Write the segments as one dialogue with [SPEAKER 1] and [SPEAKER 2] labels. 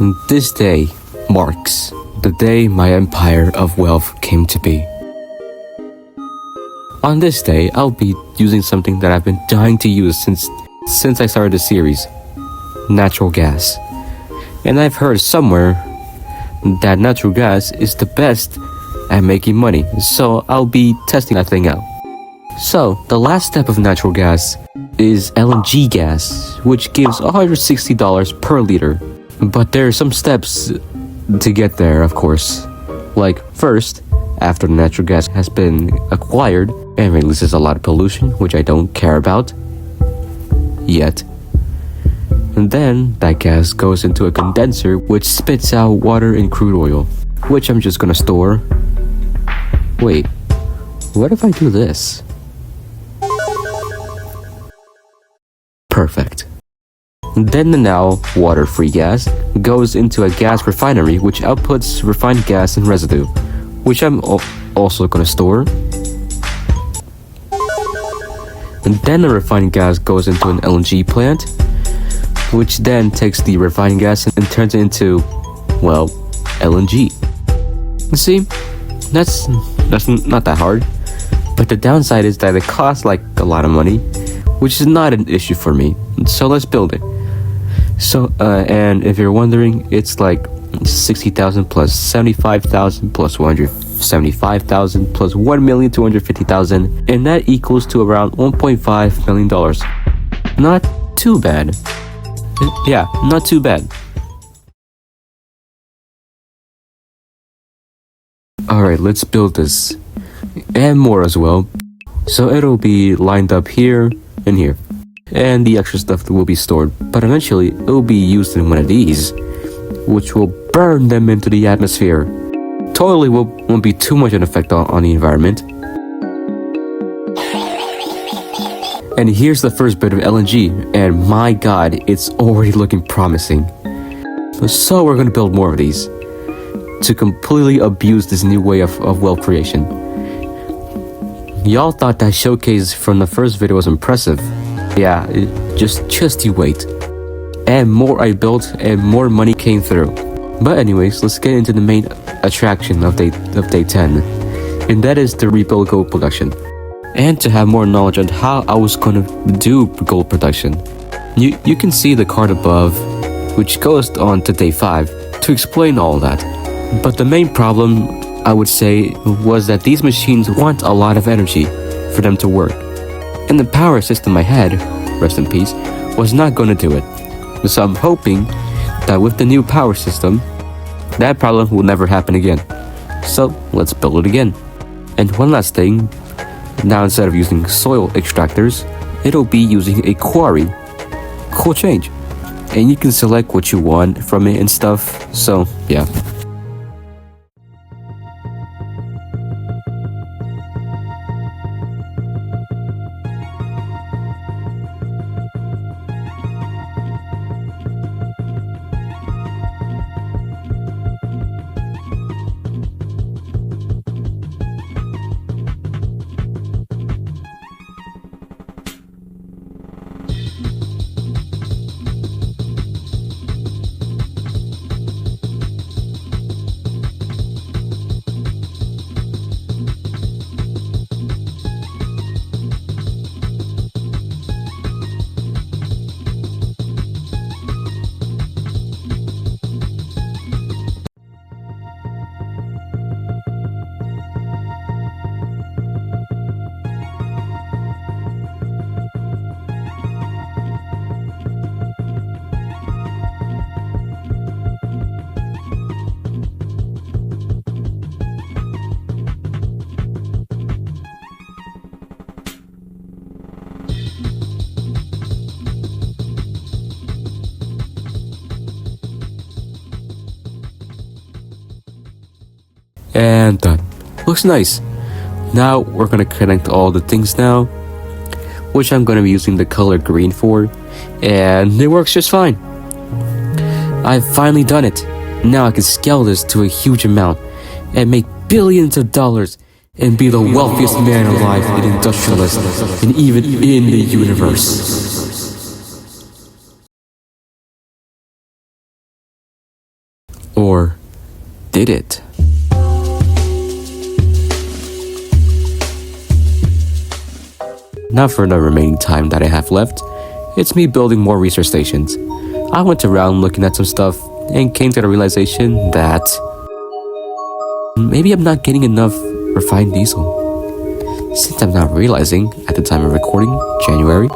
[SPEAKER 1] This day marks the day my empire of wealth came to be. On this day, I'll be using something that I've been dying to use since I started the series, natural gas. And I've heard somewhere that natural gas is the best at making money, so I'll be testing that thing out. So, the last step of natural gas is LNG gas, which gives $160 per liter. But there are some steps to get there, of course. Like, first, after the natural gas has been acquired and releases a lot of pollution, which I don't care about yet. And then that gas goes into a condenser which spits out water and crude oil, which I'm just gonna store. Wait, what if I do this? Perfect. Then the now water-free gas goes into a gas refinery which outputs refined gas and residue, which I'm also gonna store. And then the refined gas goes into an LNG plant, which then takes the refined gas and turns it into, well, LNG. See, that's not that hard. But the downside is that it costs like a lot of money, which is not an issue for me. So let's build it. So, and if you're wondering, it's like 60,000 plus 75,000 plus 175,000 plus 1,250,000, and that equals to around $1.5 million. Not too bad. Yeah, not too bad. Alright, let's build this. And more as well. So it'll be lined up here and here. And the extra stuff will be stored. But eventually, it'll be used in one of these, which will burn them into the atmosphere. Totally won't be too much an effect on the environment. And here's the first bit of LNG, and my god, it's already looking promising. So we're gonna build more of these to completely abuse this new way of wealth creation. Y'all thought that showcase from the first video was impressive. Yeah, just you wait. And more I built and more money came through. But anyways, let's get into the main attraction of day 10. And that is to rebuild gold production. And to have more knowledge on how I was gonna do gold production. You can see the card above, which goes on to day 5, to explain all that. But the main problem, I would say, was that these machines want a lot of energy for them to work. And the power system I had, rest in peace, was not gonna do it. So I'm hoping that with the new power system, that problem will never happen again. So let's build it again. And one last thing, now instead of using soil extractors, it'll be using a quarry. Cool change. And you can select what you want from it and stuff, so yeah. And done. Looks nice. Now we're gonna connect all the things now, which I'm gonna be using the color green for, and it works just fine. I've finally done it. Now I can scale this to a huge amount and make billions of dollars and be the wealthiest man alive in Industrialist and even in the universe. Or did it? Now for the remaining time that I have left, it's me building more research stations. I went around looking at some stuff and came to the realization that maybe I'm not getting enough refined diesel. Since I'm now realizing, at the time of recording, January,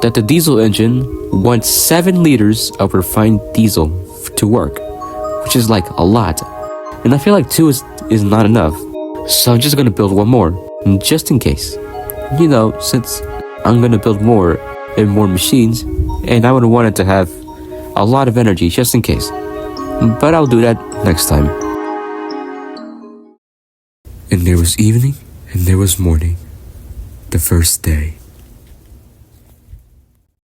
[SPEAKER 1] that the diesel engine wants 7 liters of refined diesel to work, which is like a lot. And I feel like 2 is not enough. So I'm just gonna build one more, just in case. You know, since I'm gonna build more and more machines, and I would want it to have a lot of energy just in case. But I'll do that next time. And there was evening, and there was morning. The first day.